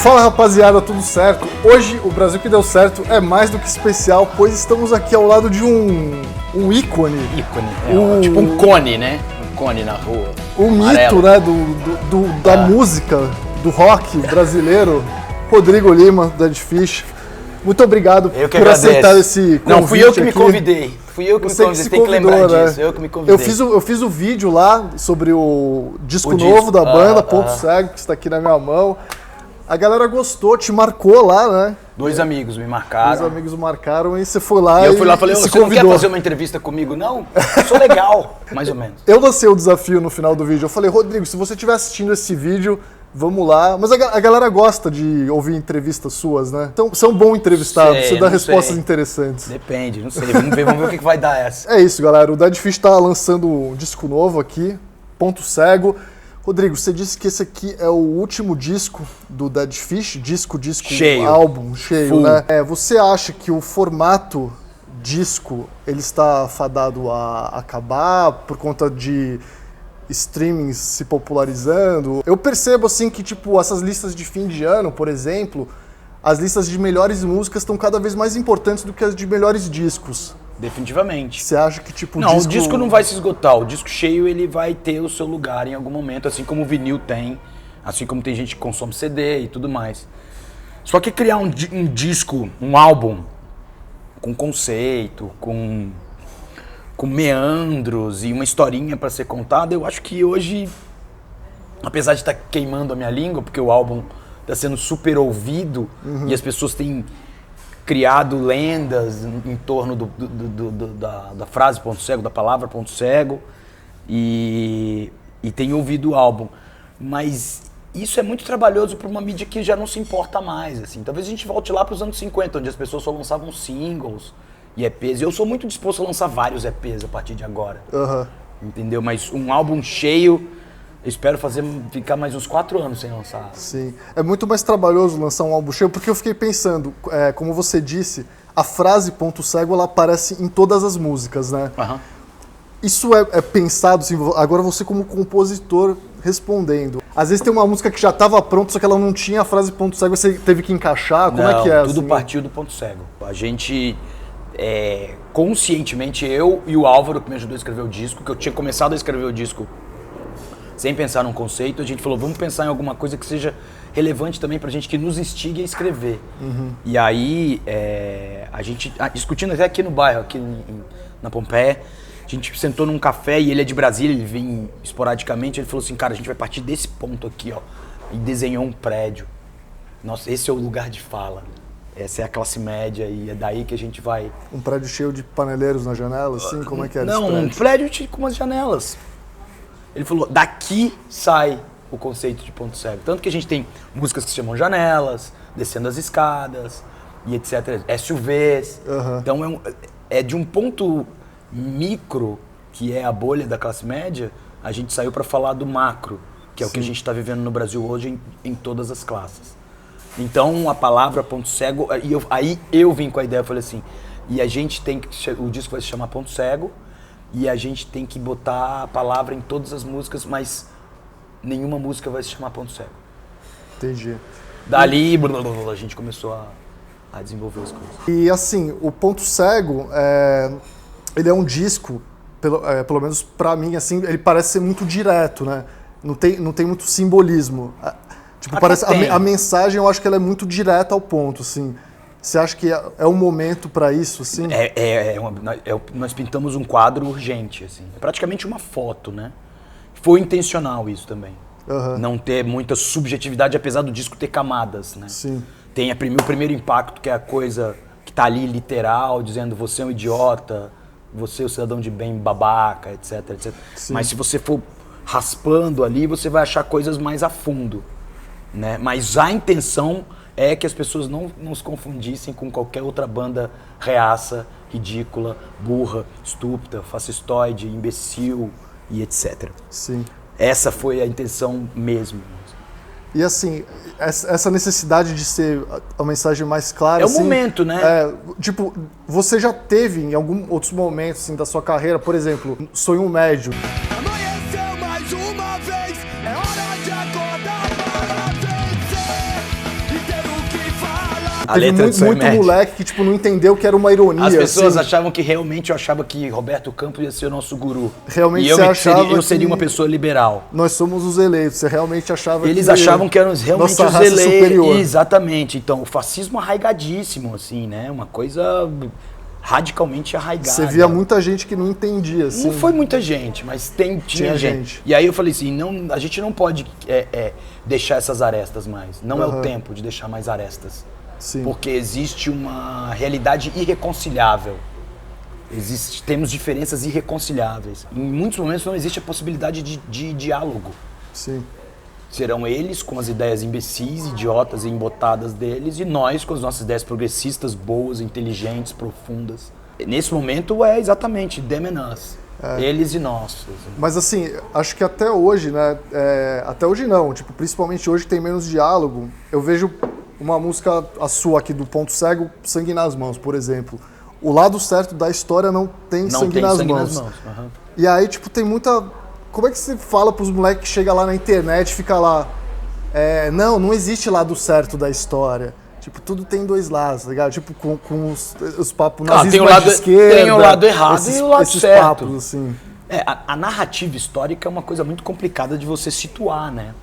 Fala rapaziada, tudo certo? Hoje o Brasil que deu certo é mais do que especial, pois estamos aqui ao lado de um ícone. Tipo um cone, né? Um cone na rua. O mito, né, da música, do rock brasileiro, Rodrigo Lima, Dead Fish. Muito obrigado por aceitar esse convite. Não, fui eu que me aqui. convidei. Você tem que lembrar disso, eu que me convidei. Eu fiz o vídeo lá sobre o disco novo da banda, Ponto Cego, que está aqui na minha mão. A galera gostou, te marcou lá, né? Dois amigos me marcaram. Dois amigos marcaram e você foi lá eu fui lá e falei, você não quer fazer uma entrevista comigo, não? Eu sou legal, mais ou menos. Eu lancei o desafio no final do vídeo. Eu falei, Rodrigo, se você estiver assistindo esse vídeo, vamos lá. Mas a galera gosta de ouvir entrevistas suas, né? Então, você é um bom entrevistado, você dá respostas interessantes. Depende, não sei. Vamos ver o que vai dar essa. É isso, galera. O Dead Fish tá lançando um disco novo aqui, Ponto Cego. Rodrigo, você disse que esse aqui é o último disco do Dead Fish, disco, cheio. Álbum cheio, Full. né? Você acha que o formato disco, ele está fadado a acabar por conta de streamings se popularizando? Eu percebo, assim, que, tipo, essas listas de fim de ano, por exemplo, as listas de melhores músicas estão cada vez mais importantes do que as de melhores discos. Definitivamente. Você acha que, tipo, o disco não vai se esgotar. O disco cheio, ele vai ter o seu lugar em algum momento, assim como o vinil tem, assim como tem gente que consome CD e tudo mais. Só que criar um disco, um álbum, com conceito, com meandros e uma historinha para ser contada, eu acho que hoje, apesar de estar queimando a minha língua, porque o álbum está sendo super ouvido e as pessoas têm criado lendas em torno da frase ponto cego, da palavra ponto cego, e tem ouvido o álbum. Mas isso é muito trabalhoso para uma mídia que já não se importa mais. Assim. Talvez a gente volte lá para os anos 50, onde as pessoas só lançavam singles e EPs. Eu sou muito disposto a lançar vários EPs a partir de agora. Entendeu? Mas um álbum cheio, eu espero ficar mais uns 4 anos sem lançar. Sim. É muito mais trabalhoso lançar um álbum cheio, porque eu fiquei pensando, como você disse, a frase ponto cego, ela aparece em todas as músicas, né? Isso é pensado, assim, agora você como compositor respondendo. Às vezes tem uma música que já estava pronta, só que ela não tinha a frase ponto cego, você teve que encaixar, como é que é? Tudo assim? Partiu do ponto cego. A gente, conscientemente, eu e o Álvaro, que me ajudou a escrever o disco, que eu tinha começado a escrever o disco sem pensar num conceito, a gente falou, vamos pensar em alguma coisa que seja relevante também pra gente, que nos instigue a escrever. E aí, a gente, discutindo até aqui no bairro, aqui na Pompeia, a gente sentou num café e ele é de Brasília, ele vem esporadicamente, ele falou assim, cara, a gente vai partir desse ponto aqui, ó, e desenhou um prédio. Nossa, esse é o lugar de fala. Essa é a classe média e é daí que a gente vai... Um prédio cheio de paneleiros na janela, assim? Como é que era esse prédio? Não, um prédio com umas janelas. Ele falou, daqui sai o conceito de ponto cego. Tanto que a gente tem músicas que se chamam Janelas, Descendo as Escadas, e etc. SUVs. Então é de um ponto micro, que é a bolha da classe média, a gente saiu para falar do macro, que é o que a gente está vivendo no Brasil hoje em todas as classes. Então a palavra ponto cego, aí eu vim com a ideia, eu falei assim, e a gente tem que, o disco vai se chamar Ponto Cego, e a gente tem que botar a palavra em todas as músicas, mas nenhuma música vai se chamar Ponto Cego. Entendi. Dali, a gente começou a desenvolver as coisas. E assim, o Ponto Cego, ele é um disco, pelo menos pra mim, assim, ele parece ser muito direto, né? Não tem muito simbolismo. Tipo, parece a mensagem, eu acho que ela é muito direta ao ponto, assim. Você acha que é um momento para isso, assim? Nós pintamos um quadro urgente, assim. É praticamente uma foto, né? Foi intencional isso também. Não ter muita subjetividade, apesar do disco ter camadas, né? Sim. Tem o primeiro impacto, que é a coisa que tá ali literal, dizendo você é um idiota, você é o cidadão de bem babaca, etc, etc. Sim. Mas se você for raspando ali, você vai achar coisas mais a fundo, né? Mas a intenção é que as pessoas não se confundissem com qualquer outra banda reaça, ridícula, burra, estúpida, fascistoide, imbecil e etc. Sim. Essa foi a intenção mesmo. E assim, essa necessidade de ser a mensagem mais clara... É o assim, momento, né? Tipo, você já teve em alguns outros momentos assim, da sua carreira, por exemplo, Sonho Médio. Amanheceu mais uma vez, é hora de acordar para vencer. teve muito moleque que tipo, não entendeu que era uma ironia. As pessoas assim. achavam que realmente eu achava que Roberto Campos ia ser o nosso guru. Realmente e eu, você achava eu seria uma pessoa liberal. Nós somos os eleitos. Você realmente achava Eles achavam que éramos realmente nossa os raça eleitos. superior. Exatamente. Então, o fascismo arraigadíssimo, assim, né? Uma coisa radicalmente arraigada. Você via muita gente que não entendia, assim. Não foi muita gente, mas tinha gente. E aí eu falei assim, não, a gente não pode deixar essas arestas mais. Não é o tempo de deixar mais arestas. Sim. Porque existe uma realidade irreconciliável. Temos diferenças irreconciliáveis. Em muitos momentos não existe a possibilidade de diálogo. Sim. Serão eles com as ideias imbecis, idiotas e embotadas deles, e nós com as nossas ideias progressistas, boas, inteligentes, profundas. Nesse momento é exatamente them and us. Eles e nós. Mas assim, acho que até hoje, né? Até hoje não, tipo, principalmente hoje que tem menos diálogo, eu vejo uma música, a sua aqui do Ponto Cego, Sangue nas Mãos, por exemplo. O lado certo da história não tem sangue nas mãos. Uhum. E aí, tipo, tem muita... Como é que você fala pros moleques que chega lá na internet e fica lá... não existe lado certo da história. Tipo, tudo tem dois lados, tá ligado? Tipo, com os papos nazistas de esquerda. Tem o lado errado e o lado certo. Papos, assim. A narrativa histórica é uma coisa muito complicada de você situar, né?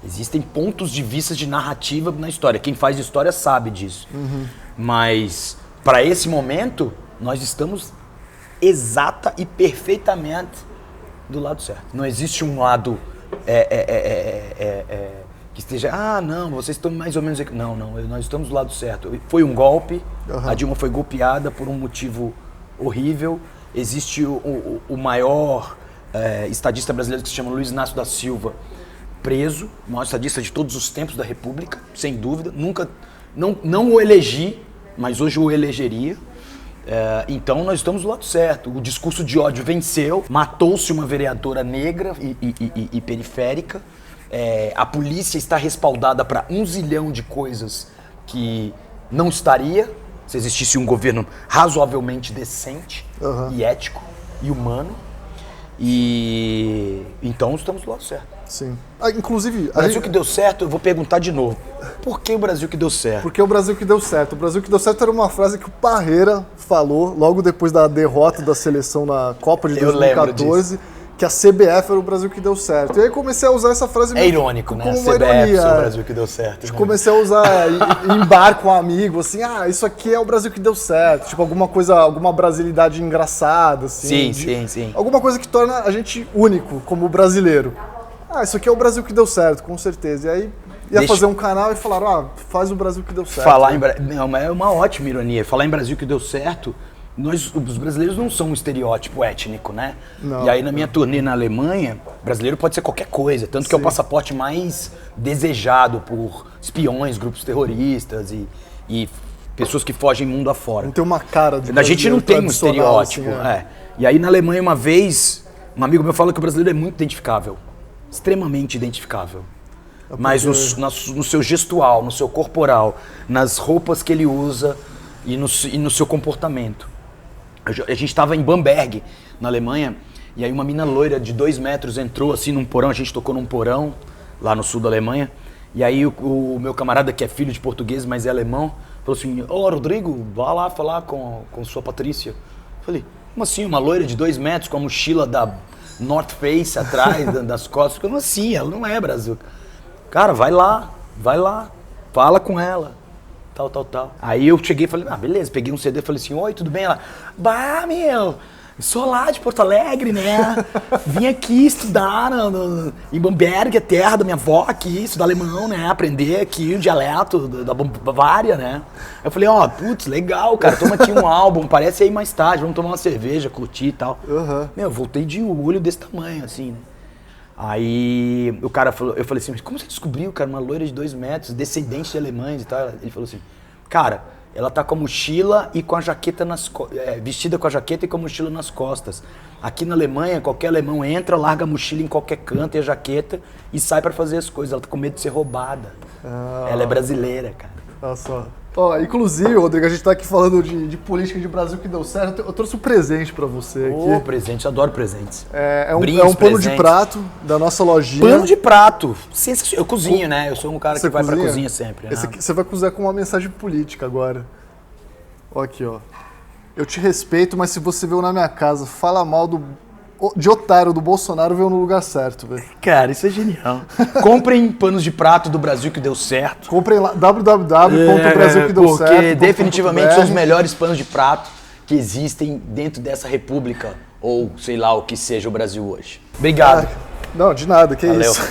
Existem pontos de vista de narrativa na história. Quem faz história sabe disso. Uhum. Mas, para esse momento, nós estamos exata e perfeitamente do lado certo. Não existe um lado que esteja, não, vocês estão mais ou menos... Não, nós estamos do lado certo. Foi um golpe, a Dilma foi golpeada por um motivo horrível. Existe o maior estadista brasileiro que se chama Luiz Inácio da Silva, preso, o maior estadista de todos os tempos da República, sem dúvida. Nunca, não o elegi, mas hoje o elegeria. Então nós estamos do lado certo. O discurso de ódio venceu, matou-se uma vereadora negra e periférica. A polícia está respaldada para 1 zilhão de coisas que não estaria se existisse um governo razoavelmente decente e ético e humano. E então estamos do lado certo. Sim. Inclusive... O Brasil que deu certo, eu vou perguntar de novo. Por que o Brasil que deu certo? Porque o Brasil que deu certo. O Brasil que deu certo era uma frase que o Parreira falou logo depois da derrota da seleção na Copa de 2014, que a CBF era o Brasil que deu certo. E aí comecei a usar essa frase... irônico, né? Como a uma CBF ironia. É o Brasil que deu certo. Né? Comecei a usar em bar com um amigo, assim, isso aqui é o Brasil que deu certo. Tipo, alguma brasilidade engraçada, assim. Sim. Alguma coisa que torna a gente único como brasileiro. Isso aqui é o Brasil que deu certo, com certeza. E aí ia fazer um canal e falaram, faz o Brasil que deu certo. Não, é uma ótima ironia. Falar em Brasil que deu certo, os brasileiros não são um estereótipo étnico, né? Não, e aí na minha turnê na Alemanha, brasileiro pode ser qualquer coisa. Tanto que é o passaporte mais desejado por espiões, grupos terroristas e pessoas que fogem mundo afora. Não tem uma cara de A gente não tem um estereótipo. Assim, E aí na Alemanha uma vez, um amigo meu fala que o brasileiro é muito identificável. Extremamente identificável. Mas no seu gestual, no seu corporal, nas roupas que ele usa e no seu comportamento. A gente estava em Bamberg, na Alemanha, e aí uma mina loira de 2 metros entrou assim num porão, a gente tocou num porão, lá no sul da Alemanha, e aí o meu camarada, que é filho de português, mas é alemão, falou assim, Rodrigo, vá lá falar com sua Patrícia. Eu falei, como assim, uma loira de 2 metros com a mochila da North Face atrás das costas? Como assim? Ela não é Brasil. Cara, vai lá, fala com ela, tal. Aí eu cheguei e falei, beleza, peguei um CD e falei assim, oi, tudo bem? Ela, sou lá de Porto Alegre, né? Vim aqui estudar em Bamberg, a terra da minha avó aqui, estudar alemão, né? Aprender aqui o dialeto da Bavária, né? Eu falei, putz, legal, cara, toma aqui um álbum, parece aí mais tarde, vamos tomar uma cerveja, curtir e tal. Eu voltei de olho desse tamanho, assim, né? Aí o cara falou, eu falei assim, mas como você descobriu, cara, uma loira de 2 metros, descendente de alemães e tal? Ele falou assim, cara, ela tá com a mochila e com a jaqueta vestida com a jaqueta e com a mochila nas costas. Aqui na Alemanha, qualquer alemão entra, larga a mochila em qualquer canto e a jaqueta e sai pra fazer as coisas. Ela tá com medo de ser roubada. Ela é brasileira, cara. Olha só. Ó, inclusive, Rodrigo, a gente tá aqui falando de política de Brasil que deu certo. Eu trouxe um presente pra você aqui. Ô, presente, adoro presentes. É um Brindes, pano de presentes. prato da nossa lojinha. Pano de prato. Eu cozinho, né? Eu sou um cara Você que vai pra cozinha? cozinha sempre. Esse né? aqui, você vai cozinhar com uma mensagem política agora. Ó aqui, ó. Eu te respeito, mas se você veio na minha casa, fala mal de otário do Bolsonaro, veio no lugar certo, velho. Cara, isso é genial. Comprem panos de prato do Brasil que deu certo. Comprem lá, www.brasilquedeucerto.com.br. Porque definitivamente são os melhores panos de prato que existem dentro dessa república, ou sei lá o que seja o Brasil hoje. Obrigado. Não, de nada, que Valeu. isso.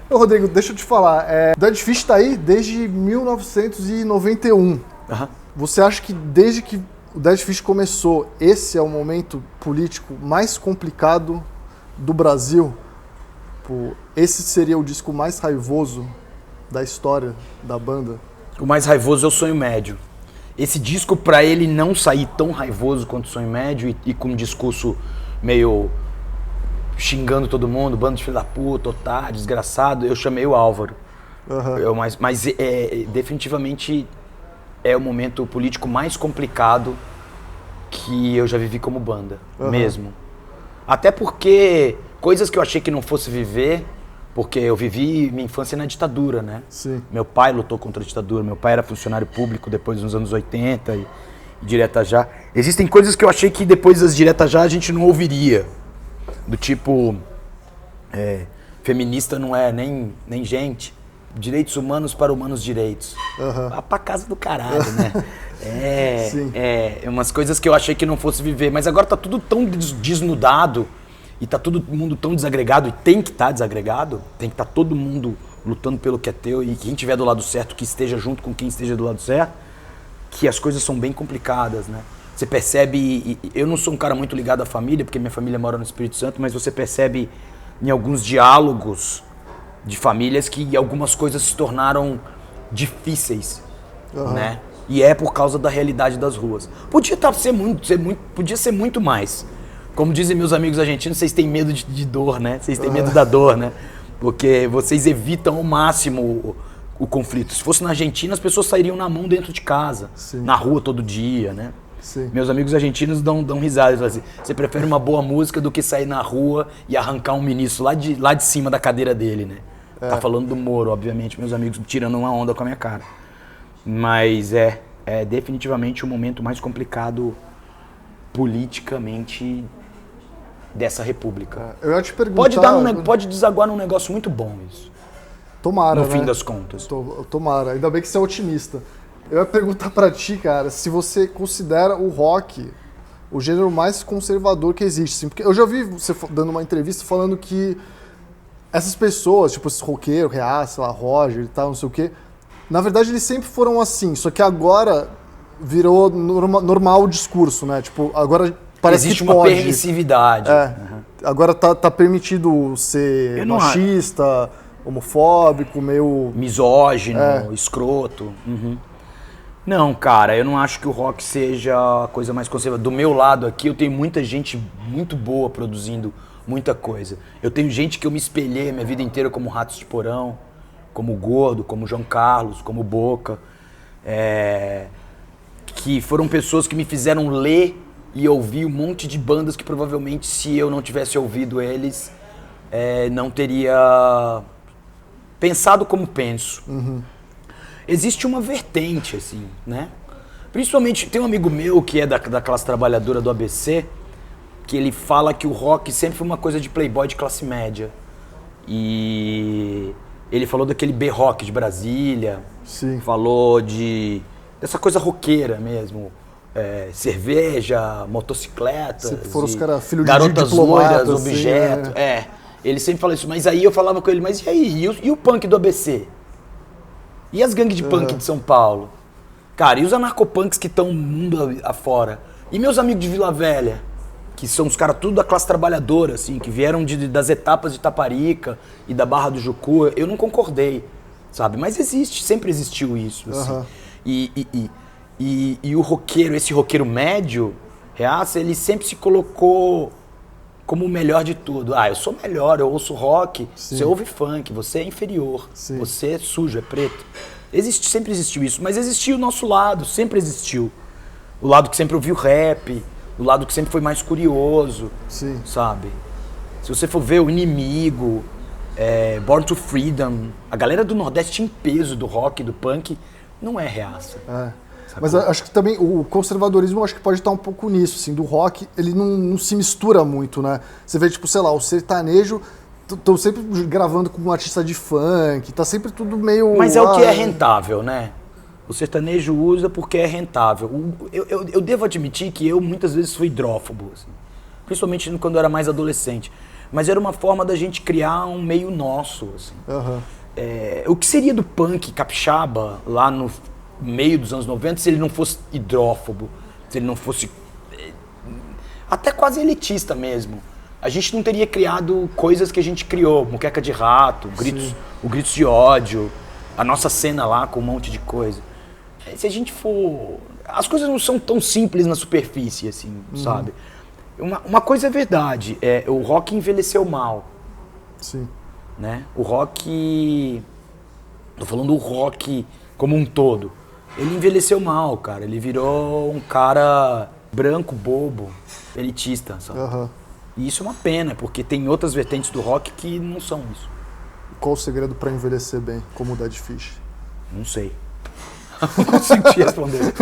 Ô, Rodrigo, deixa eu te falar. O Dead Fish tá aí desde 1991. Aham. Você acha que desde que o Dead Fish começou, esse é o momento político mais complicado do Brasil? Pô, esse seria o disco mais raivoso da história da banda? O mais raivoso é o Sonho Médio. Esse disco, pra ele não sair tão raivoso quanto o Sonho Médio e com um discurso meio xingando todo mundo, bando de filho da puta, otário, desgraçado, eu chamei o Álvaro. Uhum. Mas definitivamente é o momento político mais complicado que eu já vivi como banda, mesmo. Até porque coisas que eu achei que não fosse viver, porque eu vivi minha infância na ditadura, né? Sim. Meu pai lutou contra a ditadura, meu pai era funcionário público depois dos anos 80 e direta já. Existem coisas que eu achei que depois das direta já a gente não ouviria. Do tipo, feminista não é nem gente. Direitos humanos para humanos direitos. Vá pra casa do caralho, né? Sim. Umas coisas que eu achei que não fosse viver. Mas agora tá tudo tão desnudado e tá todo mundo tão desagregado e tem que estar desagregado. Tem que estar todo mundo lutando pelo que é teu e quem estiver do lado certo que esteja junto com quem esteja do lado certo, que as coisas são bem complicadas, né? Você percebe, eu não sou um cara muito ligado à família, porque minha família mora no Espírito Santo, mas você percebe em alguns diálogos de famílias que algumas coisas se tornaram difíceis, né? E é por causa da realidade das ruas. Podia ser muito mais. Como dizem meus amigos argentinos, vocês têm medo de dor, né? Vocês têm medo da dor, né? Porque vocês evitam ao máximo o conflito. Se fosse na Argentina, as pessoas sairiam na mão dentro de casa, na rua todo dia, né? Sim. Meus amigos argentinos dão risada. Eles falam assim, você prefere uma boa música do que sair na rua e arrancar um ministro lá de cima da cadeira dele, né? Tá falando do Moro, obviamente, meus amigos tirando uma onda com a minha cara. Mas é definitivamente o momento mais complicado politicamente dessa república. Eu ia te perguntar... Pode desaguar num negócio muito bom isso. Tomara, No né? fim das contas. Tomara. Ainda bem que você é otimista. Eu ia perguntar pra ti, cara, se você considera o rock o gênero mais conservador que existe. Assim, porque eu já vi você dando uma entrevista falando que essas pessoas, tipo esse roqueiro, Reaça, Roger e tal, não sei o quê, na verdade eles sempre foram assim, só que agora virou normal o discurso, né? Tipo, agora parece Existe que uma pode. permissividade. Agora tá permitido ser machista, homofóbico, meio... misógino, escroto. Não, cara, eu não acho que o rock seja a coisa mais conservadora. Do meu lado aqui, eu tenho muita gente muito boa produzindo muita coisa. Eu tenho gente que eu me espelhei a minha vida inteira como Ratos de Porão, como Gordo, como João Carlos, como Boca. Que foram pessoas que me fizeram ler e ouvir um monte de bandas que provavelmente, se eu não tivesse ouvido eles, não teria pensado como penso. Existe uma vertente, assim, né? Principalmente, tem um amigo meu que é da classe trabalhadora do ABC, que ele fala que o rock sempre foi uma coisa de playboy de classe média. E ele falou daquele B-rock de Brasília, Sim. falou dessa coisa roqueira mesmo. Cerveja, motocicleta, Sempre foram os caras filhos de garotas diplomata, loiras, assim, objeto. Ele sempre fala isso, mas aí eu falava com ele, mas e aí? E o punk do ABC? E as gangues de punk de São Paulo? Cara, e os anarcopunks que estão mundo afora? E meus amigos de Vila Velha? Que são os caras tudo da classe trabalhadora, assim, que vieram das etapas de Taparica e da Barra do Jucu. Eu não concordei, sabe? Mas sempre existiu isso, assim. E o roqueiro, esse roqueiro médio, Reaça, ele sempre se colocou como o melhor de tudo. Eu sou melhor, eu ouço rock, você ouve funk, você é inferior, você é sujo, é preto. Sempre existiu isso, mas existia o nosso lado, sempre existiu. O lado que sempre ouviu rap, o lado que sempre foi mais curioso, Sim. sabe? Se você for ver o Inimigo, Born to Freedom, a galera do Nordeste em peso do rock, do punk, não é reaça. Mas acho que também o conservadorismo acho que pode estar um pouco nisso, assim, do rock, ele não se mistura muito, né? Você vê, tipo, sei lá, o sertanejo, estão sempre gravando com um artista de funk, tá sempre tudo meio... Mas é o que é rentável, né? O sertanejo usa porque é rentável. Eu devo admitir que eu muitas vezes fui hidrófobo, assim, principalmente quando eu era mais adolescente. Mas era uma forma da gente criar um meio nosso, assim. O que seria do punk capixaba lá no meio dos anos 90 se ele não fosse hidrófobo, se ele não fosse até quase elitista mesmo? A gente não teria criado coisas que a gente criou, Muqueca de Rato, Gritos de Ódio, a nossa cena lá com um monte de coisa. Se a gente for... As coisas não são tão simples na superfície, assim, sabe? Uma coisa é verdade, o rock envelheceu mal. Sim. Né? O rock... Tô falando do rock como um todo. Ele envelheceu mal, cara. Ele virou um cara branco, bobo, elitista, sabe? E isso é uma pena, porque tem outras vertentes do rock que não são isso. Qual o segredo pra envelhecer bem, como o Dead Fish? Não sei. Não consigo te responder.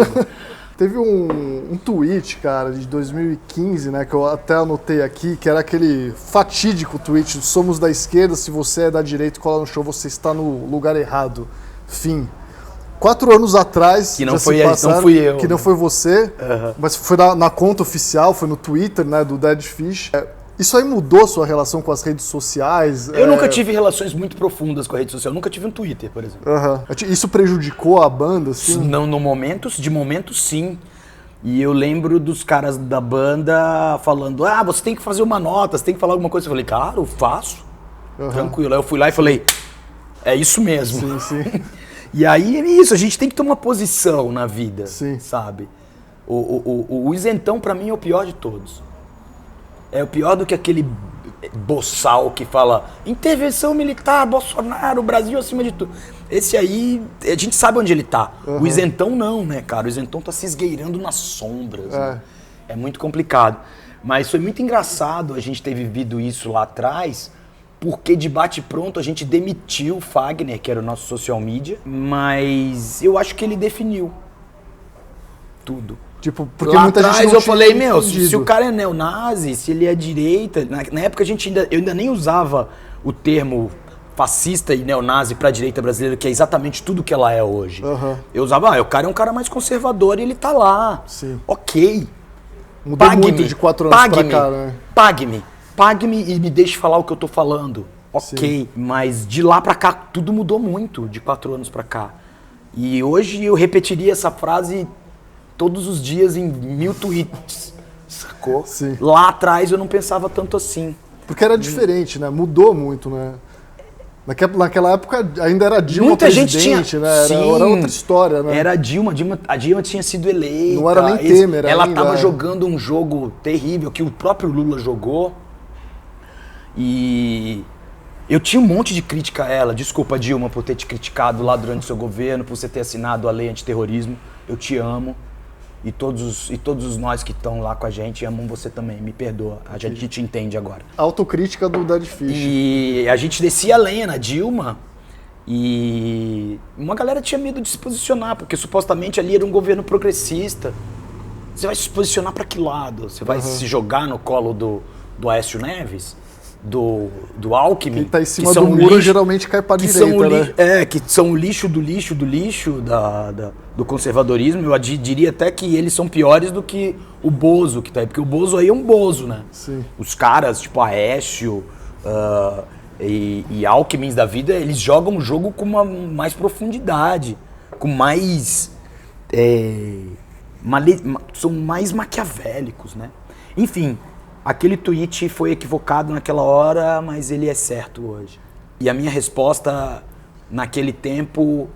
Teve um tweet, cara, de 2015, né, que eu até anotei aqui, que era aquele fatídico tweet: somos da esquerda, se você é da direita e cola no show, você está no lugar errado. Fim. 4 anos atrás, que não foi não fui eu. Que não foi você, mas foi na conta oficial, foi no Twitter, né, do Dead Fish. Isso aí mudou sua relação com as redes sociais? Eu nunca tive relações muito profundas com a rede social. Eu nunca tive um Twitter, por exemplo. Isso prejudicou a banda, assim? Não, de momento, sim. E eu lembro dos caras da banda falando: você tem que fazer uma nota, você tem que falar alguma coisa. Eu falei: cara, eu faço. Tranquilo. Aí eu fui lá e falei: é isso mesmo. Sim. E aí é isso, a gente tem que ter uma posição na vida, Sim. sabe? O isentão pra mim é o pior de todos. É o pior do que aquele boçal que fala intervenção militar, Bolsonaro, Brasil acima de tudo. Esse aí, a gente sabe onde ele tá. O isentão não, né, cara? O isentão tá se esgueirando nas sombras. Né? É muito complicado. Mas foi muito engraçado a gente ter vivido isso lá atrás, porque de bate-pronto a gente demitiu o Fagner, que era o nosso social media, mas eu acho que ele definiu tudo. Tipo, porque lá muita atrás gente não eu falei, se o entendido. cara é neonazi, se ele é direita, na época eu ainda nem usava o termo fascista e neonazi pra direita brasileira, que é exatamente tudo que ela é hoje. Eu usava, o cara é um cara mais conservador e ele tá lá. Sim. Ok. Mudou muito de 4 anos pra cá, né? Pague-me e me deixe falar o que eu tô falando. Ok, sim. Mas de lá pra cá tudo mudou muito, de 4 anos pra cá. E hoje eu repetiria essa frase todos os dias em 1000 tweets, sacou? Sim. Lá atrás eu não pensava tanto assim. Porque era diferente, né? Mudou muito, né? Naquela época ainda era Dilma muita presidente, gente tinha, né? Era outra história, né? Era a Dilma tinha sido eleita. Não era nem Temer ela ainda. Tava jogando um jogo terrível que o próprio Lula jogou. E eu tinha um monte de crítica a ela. Desculpa, Dilma, por ter te criticado lá durante o seu governo, por você ter assinado a lei antiterrorismo. Eu te amo. E todos nós que estão lá com a gente amam você também, me perdoa. A gente te entende agora. Autocrítica do Dead Fish. E a gente descia a lenha na Dilma e uma galera tinha medo de se posicionar, porque supostamente ali era um governo progressista. Você vai se posicionar para que lado? Você vai se jogar no colo do Aécio Neves? Do Alckmin? Quem tá em cima do muro geralmente cai pra direita, né? Que são o lixo do lixo do lixo do conservadorismo. Eu diria até que eles são piores do que o Bozo que tá aí, porque o Bozo aí é um Bozo, né? Sim. Os caras, tipo Aécio e Alckmin da vida, eles jogam o jogo com mais profundidade, com mais... são mais maquiavélicos, né? Enfim... Aquele tweet foi equivocado naquela hora, mas ele é certo hoje. E a minha resposta, naquele tempo,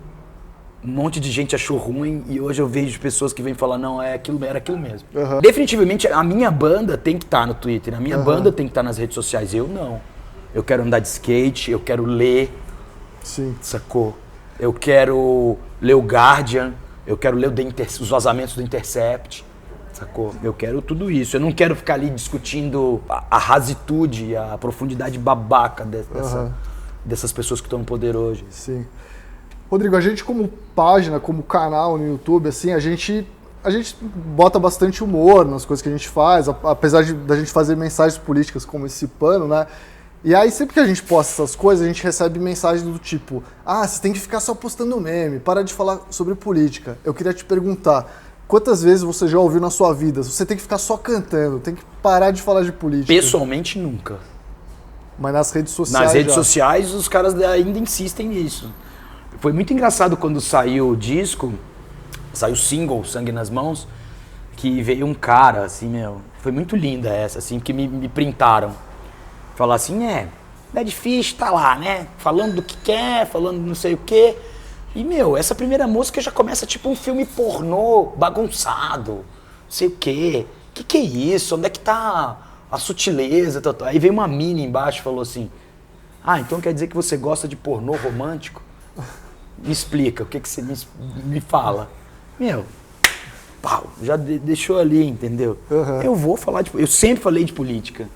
um monte de gente achou ruim e hoje eu vejo pessoas que vêm falar, não, era aquilo mesmo. Definitivamente, a minha banda tem que estar no Twitter, a minha banda tem que estar nas redes sociais, eu não. Eu quero andar de skate, eu quero ler, sim. Sacou? eu quero ler o Guardian, eu quero ler os vazamentos do Intercept, sacou? Eu quero tudo isso. Eu não quero ficar ali discutindo a rasitude, a profundidade babaca dessas pessoas que estão no poder hoje. Sim. Rodrigo, a gente como página, como canal no YouTube, assim, a gente bota bastante humor nas coisas que a gente faz, apesar da gente fazer mensagens políticas como esse pano, né? E aí sempre que a gente posta essas coisas, a gente recebe mensagens do tipo, você tem que ficar só postando meme, para de falar sobre política. Eu queria te perguntar, quantas vezes você já ouviu na sua vida, você tem que ficar só cantando, tem que parar de falar de política? Pessoalmente, nunca. Mas nas redes sociais Nas redes sociais, os caras ainda insistem nisso. Foi muito engraçado quando saiu o disco, saiu o single, Sangue nas Mãos, que veio um cara, assim, foi muito linda essa, assim, que me printaram. Falar assim, Dead Fish tá lá, né, falando do que quer, falando não sei o quê. E, essa primeira música já começa tipo um filme pornô bagunçado, não sei o quê. Que é isso? Onde é que tá a sutileza? Aí veio uma mina embaixo e falou assim, então quer dizer que você gosta de pornô romântico? Me explica, o que você me fala? Pau, já deixou ali, entendeu? Uhum. Eu vou falar eu sempre falei de política.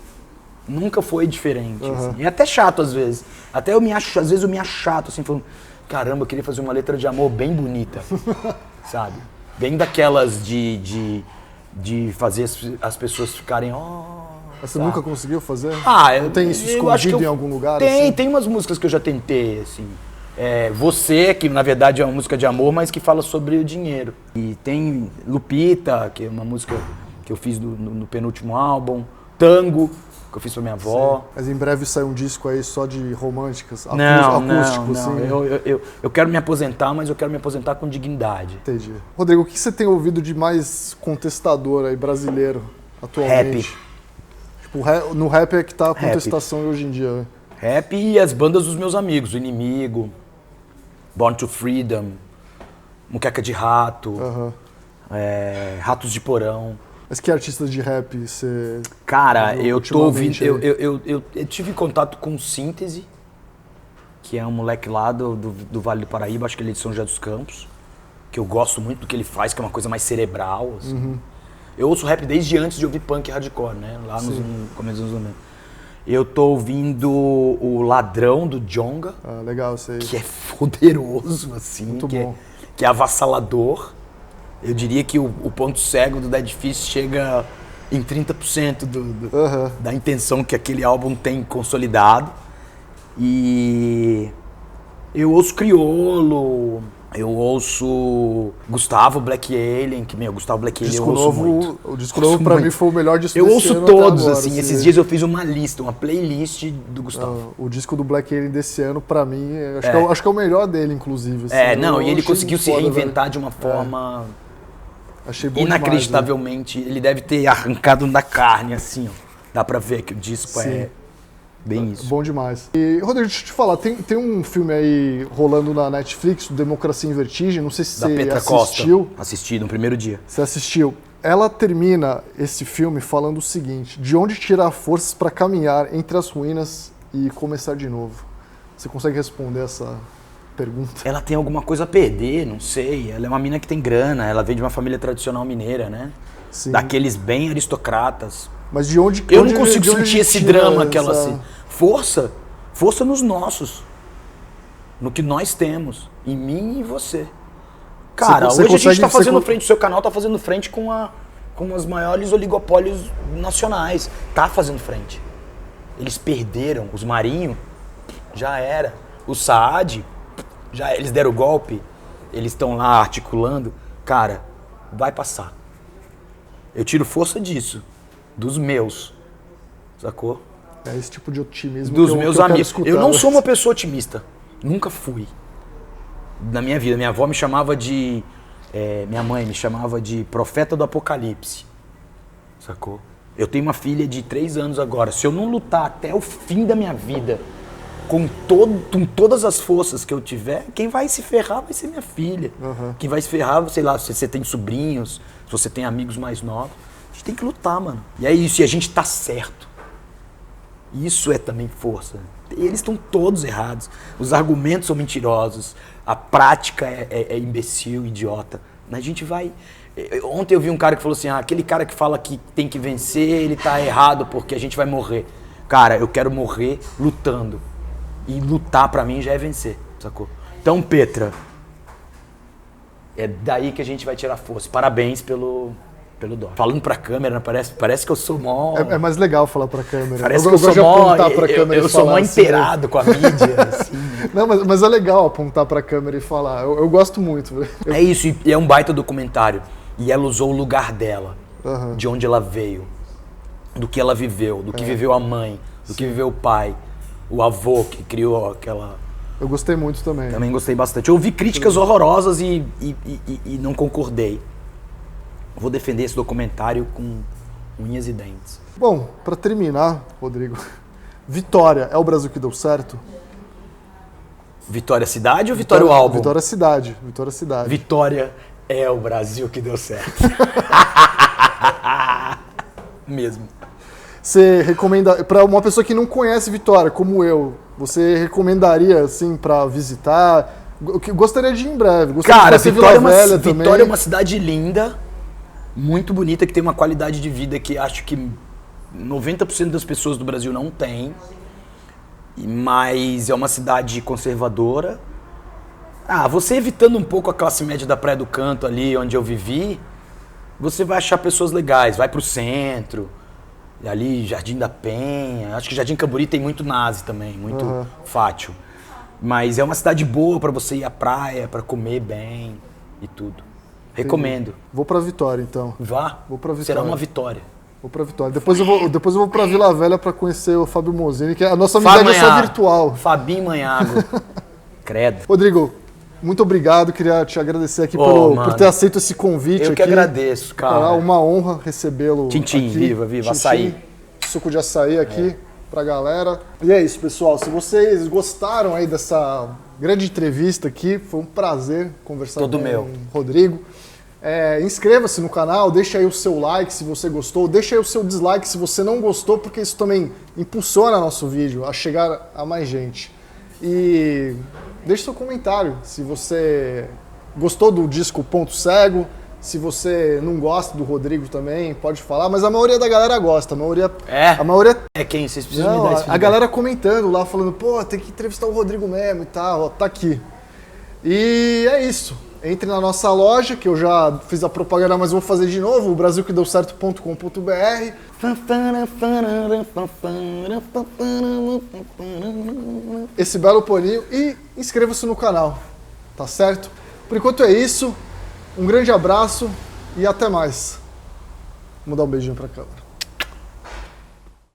Nunca foi diferente. Assim. É até chato às vezes. Às vezes eu me acho chato, assim, falando, caramba, eu queria fazer uma letra de amor bem bonita. Sabe? Bem daquelas de fazer as pessoas ficarem, Você sabe? nunca conseguiu fazer? Não tem isso escondido em algum lugar? Tem umas músicas que eu já tentei, assim. Você, que na verdade é uma música de amor, mas que fala sobre o dinheiro. E tem Lupita, que é uma música que eu fiz no penúltimo álbum. Tango, que eu fiz pra minha avó. Sim. Mas em breve sai um disco aí só de românticas, acústico, assim. Eu quero me aposentar, mas eu quero me aposentar com dignidade. Entendi. Rodrigo, o que você tem ouvido de mais contestador aí, brasileiro, atualmente? Rap. Tipo, no rap é que tá a contestação hoje em dia, né? Rap e as bandas dos meus amigos, O Inimigo, Born to Freedom, Muqueca de Rato, Ratos de Porão. Mas que artistas de rap você... Cara, eu tô ouvindo... Eu tive contato com o Síntese, que é um moleque lá do Vale do Paraíba, acho que ele é de São José dos Campos, que eu gosto muito do que ele faz, que é uma coisa mais cerebral, assim. Eu ouço rap desde antes de ouvir punk e hardcore, né? Lá no começo dos anos 90. Eu tô ouvindo o Ladrão, do Djonga. Legal, isso aí. Que é poderoso, assim. Muito bom. Que é avassalador. Eu diria que o ponto cego do Dead Fish chega em 30% da intenção que aquele álbum tem consolidado. E eu ouço Criolo, eu ouço Gustavo Black Alien, Gustavo Black Alien eu ouço muito. O disco novo pra mim foi o melhor disco Eu desse ouço ano todos, até agora, assim. Esses dias eu fiz uma lista, uma playlist do Gustavo. O disco do Black Alien desse ano, pra mim, acho que é o melhor dele, inclusive. Assim. E ele conseguiu se reinventar de uma forma... Achei bom inacreditavelmente, demais, né? Ele deve ter arrancado da carne, assim, ó. Dá pra ver que o disco é bem isso. Bom demais. E, Rodrigo, deixa eu te falar, tem um filme aí rolando na Netflix, Democracia em Vertigem, não sei se da você Petra assistiu. Costa. Assisti no primeiro dia. Você assistiu. Ela termina esse filme falando o seguinte, de onde tirar forças para caminhar entre as ruínas e começar de novo. Você consegue responder essa pergunta? Ela tem alguma coisa a perder, não sei. Ela é uma mina que tem grana, ela vem de uma família tradicional mineira, né? Sim. Daqueles bem aristocratas. Mas de onde... Eu não consigo sentir esse drama que ela se... Força nos nossos. No que nós temos. Em mim e você. Cara, hoje a gente tá fazendo frente, o seu canal tá fazendo frente com os maiores oligopólios nacionais. Tá fazendo frente. Eles perderam. Os Marinho, já era. O Saad, eles deram o golpe. Eles estão lá articulando. Cara, vai passar. Eu tiro força disso. Dos meus. Sacou? É esse tipo de otimismo dos meus amigos. Eu não sou uma pessoa otimista. Nunca fui. Na minha vida. Minha avó me chamava de... minha mãe me chamava de profeta do apocalipse. Sacou? Eu tenho uma filha de 3 anos agora. Se eu não lutar até o fim da minha vida, com todas as forças que eu tiver, quem vai se ferrar vai ser minha filha. Quem vai se ferrar, sei lá, se você tem sobrinhos, se você tem amigos mais novos. A gente tem que lutar, mano. E é isso. E a gente tá certo. Isso é também força. eles estão todos errados. Os argumentos são mentirosos, a prática é imbecil, idiota. A gente vai... Ontem eu vi um cara que falou assim, aquele cara que fala que tem que vencer, ele tá errado porque a gente vai morrer. Cara, eu quero morrer lutando. E lutar pra mim já é vencer, sacou? Então, Petra, é daí que a gente vai tirar força. Parabéns pelo dó. Falando pra câmera, parece que eu sou mó... É mais legal falar pra câmera. Parece que eu sou mó... Eu sou mó inteirado com a mídia, assim. Não, mas é legal apontar pra câmera e falar. Eu gosto muito. É isso, e é um baita documentário. E ela usou o lugar dela, de onde ela veio, do que ela viveu, do que viveu a mãe, do que viveu o pai, o avô que criou aquela... Eu gostei muito também. Também gostei bastante. Eu ouvi críticas horrorosas e não concordei. Vou defender esse documentário com unhas e dentes. Bom, pra terminar, Rodrigo, Vitória é o Brasil que deu certo? Vitória Cidade ou Vitória o álbum? Vitória Cidade. Vitória Cidade. Vitória é o Brasil que deu certo. Mesmo. Você recomenda, pra uma pessoa que não conhece Vitória, como eu, você recomendaria, assim, pra visitar? Eu gostaria de ir em breve. Cara, Vitória é uma cidade linda, muito bonita, que tem uma qualidade de vida que acho que 90% das pessoas do Brasil não tem. Mas é uma cidade conservadora. Você evitando um pouco a classe média da Praia do Canto ali, onde eu vivi, você vai achar pessoas legais. Vai pro centro, ali Jardim da Penha. Acho que Jardim Camburi tem muito nazi também, muito fátio. Mas é uma cidade boa pra você ir à praia, pra comer bem e tudo. Recomendo. Vou pra Vitória, então. Vá. Vou pra Vitória. Será uma vitória. Vou pra Vitória. Depois eu vou pra Vila Velha pra conhecer o Fábio Mozini, que a nossa amizade é só virtual. Fabinho Manhago. Credo. Rodrigo, muito obrigado. Queria te agradecer aqui por ter aceito esse convite. Eu que agradeço, cara. Uma honra recebê-lo. Tintim, aqui. viva. Tintim, Açaí. Suco de açaí aqui pra galera. E é isso, pessoal. Se vocês gostaram aí dessa grande entrevista aqui, foi um prazer conversar com o Rodrigo. Inscreva-se no canal, deixa aí o seu like se você gostou, deixa aí o seu dislike se você não gostou, porque isso também impulsiona nosso vídeo a chegar a mais gente. E deixe seu comentário se você gostou do disco Ponto Cego, se você não gosta do Rodrigo também, pode falar, mas a maioria da galera gosta, a maioria... Quem? Vocês precisam me dar esse A galera comentando lá, falando, tem que entrevistar o Rodrigo mesmo e tal, tá aqui. E é isso. Entre na nossa loja, que eu já fiz a propaganda, mas vou fazer de novo, brasilquedeucerto.com.br. Esse belo poninho e inscreva-se no canal, tá certo? Por enquanto é isso, um grande abraço e até mais. Vou dar um beijinho pra câmera.